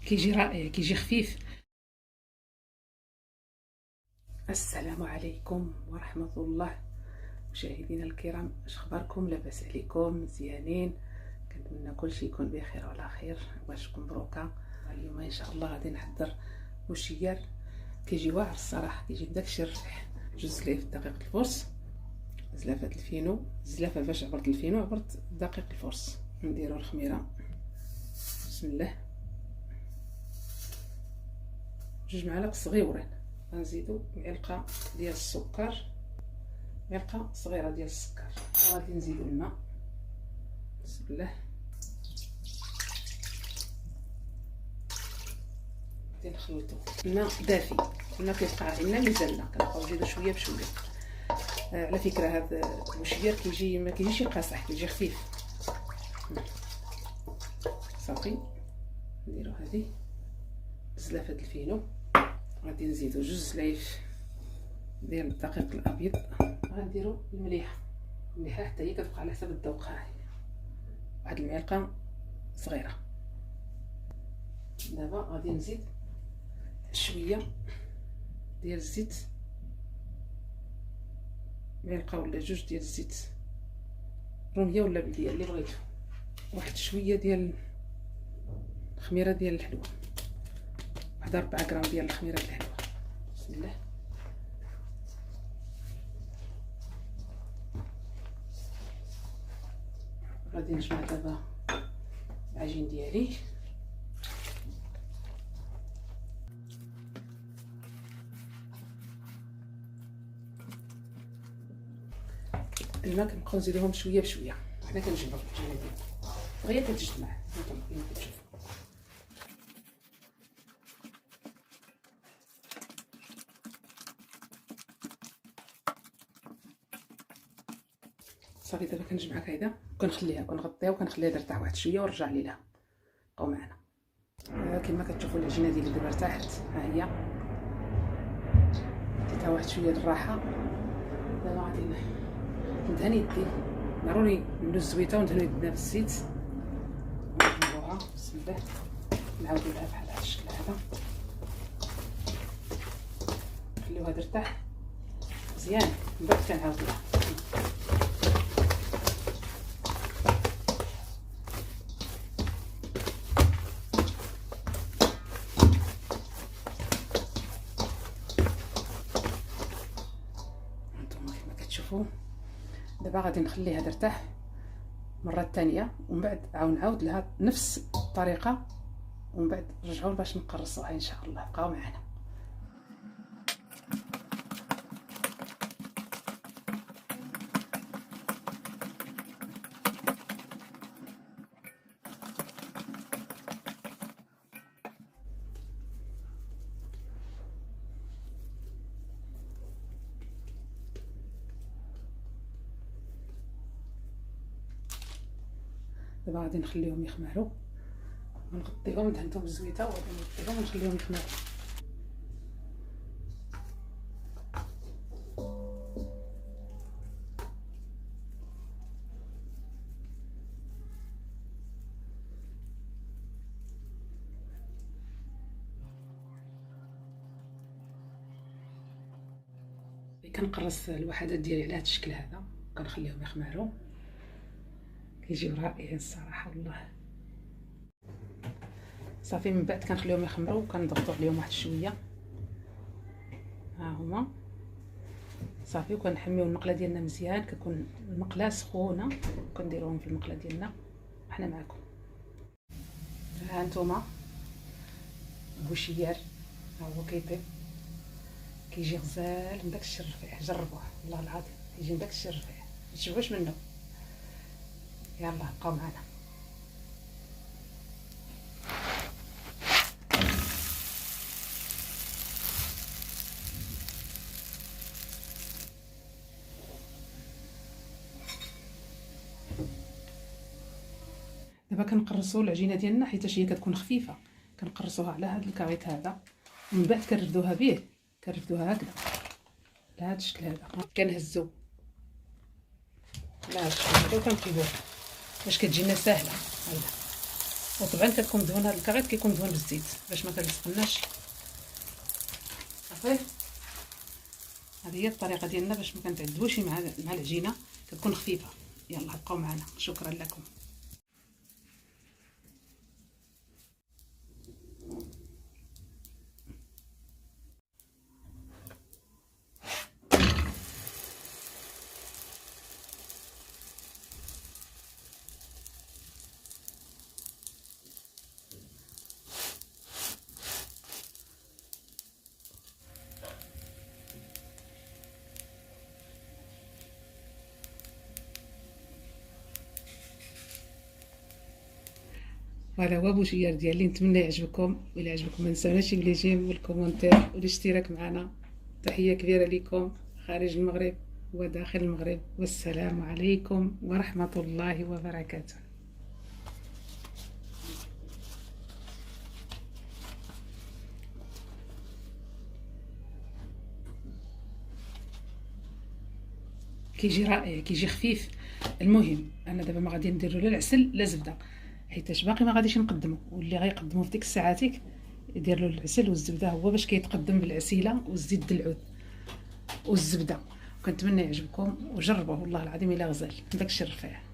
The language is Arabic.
كيجي رائع، كيجي خفيف. السلام عليكم ورحمة الله. مشاهدينا الكرام، اش اخباركم؟ لاباس عليكم؟ مزيانين؟ كنتمنى كلشي يكون بخير وعلى خير. واش مبروكه. اليوم ان شاء الله غادي نحضر مشير كيجي واعر الصراحه، كيجي بداكشي الريح. جوج سلايف دقيق الفرص، زلافه الفينو، زلافه باش عبرت الفينو عبرت دقيق الفرص. نديرو الخميره، بسم الله. جوج معالق صغيورين. غنزيدو معلقه ديال السكر، معلقه صغيره ديال السكر. وغادي نزيدو الماء، بسم الله. غادي نخلطو الماء دافي، الماء كيبقى عندنا ميزاننا، كنبقاو نزيدو شويه بشويه. على فكره هذا المشير كيجي ما كيجيش قاصح، كيجي خفيف. صافي، نديرو هذه زلافه الفينو. غادي نزيدو جوج سلايف ديال الدقيق الابيض. غنديرو المليحه حتى هي كتبقى على حسب الذوق. ها هي واحد المعلقه صغيره. دابا غادي نزيد شويه ديال الزيت، معلقه ولا جوج ديال الزيت روميه ولا بلديه اللي بغيتو. واحد شويه ديال الخميره ديال الحلوه، واحد 4 غرام ديال الخميره ديال الحلوه، بسم الله. غادي نجمع دابا العجين ديالي. الماء كنبقاو نزيدوهم شويه بشويه، حنا كنجمعو العجينه ديالنا دغيا كتجتمع كما كتشوفوا. صافي، دابا كنجمع هكذا وكنخليها، كنغطيها وكنخليها ترتاح واحد شويه ونرجع ليها. بقاو معنا. كما كتشوفوا العجينه ديالي دابا ارتاحت، ها هي عطيتها واحد شويه د الراحه. دابا غادي ندهن يدي، ضروري ندوز الزويته وندهنو يدنا بالزيت ونجمعوها، بسم الله. نعاودو لها بحال هذا الشكل هذا، نخليوها ترتاح مزيان، من بعد كنعاودوها. شوفوا دابا غادي نخليها ترتاح مره ثانيه، ومن بعد نعاود لها نفس الطريقه، ومن بعد نرجعوا باش نقرصوها ان شاء الله. بقاو معنا. دابا غادي نخليهم يخمروا، ونغطيهم دهنتهم بالزويته وغادي نغطيهم ونخليهم يخمروا. كنقرص الوحدات ديالي على هذا الشكل هذا، كنخليهم يخمروا، كيجيو رائعين الصراحه والله. صافي، من بعد كنخليهم يخمروا وكنضغطوا عليهم واحد شويه. ها هما صافي، وكنحميو المقله ديالنا مزيان. كتكون المقله سخونه، كنديروهم في المقله ديالنا وحنا معكم. ها نتوما بوشيار، ها هو كيطيب، كيجي غزال من داكشي الرفيع. جربوه والله العظيم، كيجي من داكشي الرفيع، متشبعوش منه. يلا بقاو معنا. دابا كنقرصوا العجينه ديالنا حيت هي كتكون خفيفه، كنقرصوها على هذا الكريط هذا، ومن بعد كنرفدوها به، كنرفدوها هكذا على هذا الشكل هذا. كنهزو على هذا الشكل هذا وكنقلبوها باش كتجينا ساهله. هايله وطبعا كتكون مدهونه، هاد الكاغيط كيكون مدهون بالزيت باش ما كنلصقناش. صافي، هذه هي الطريقه ديالنا باش ما كنتعذبوش مع العجينه، كتكون خفيفه. يلا بقاو معنا، شكرا لكم. وهذا هو بوجيار ديالي، نتمنى يعجبكم. والى عجبكم ما نساوناش لي جيم والكومونتير والاشتراك معنا. تحيه كبيره لكم خارج المغرب وداخل المغرب، والسلام عليكم ورحمه الله وبركاته. كيجي رائع، كيجي خفيف. المهم انا دابا ما غادي ندير لا العسل لا زبده، حيتاش باقي ما غاديش نقدمو، واللي غيقدمو في ديك الساعاتيك يدير له العسل والزبده، هو باش كيتقدم بالعسيله والزيت العود والزبده. كنتمنى يعجبكم وجربوه، والله العظيم الا غزال داكشي الرفيع.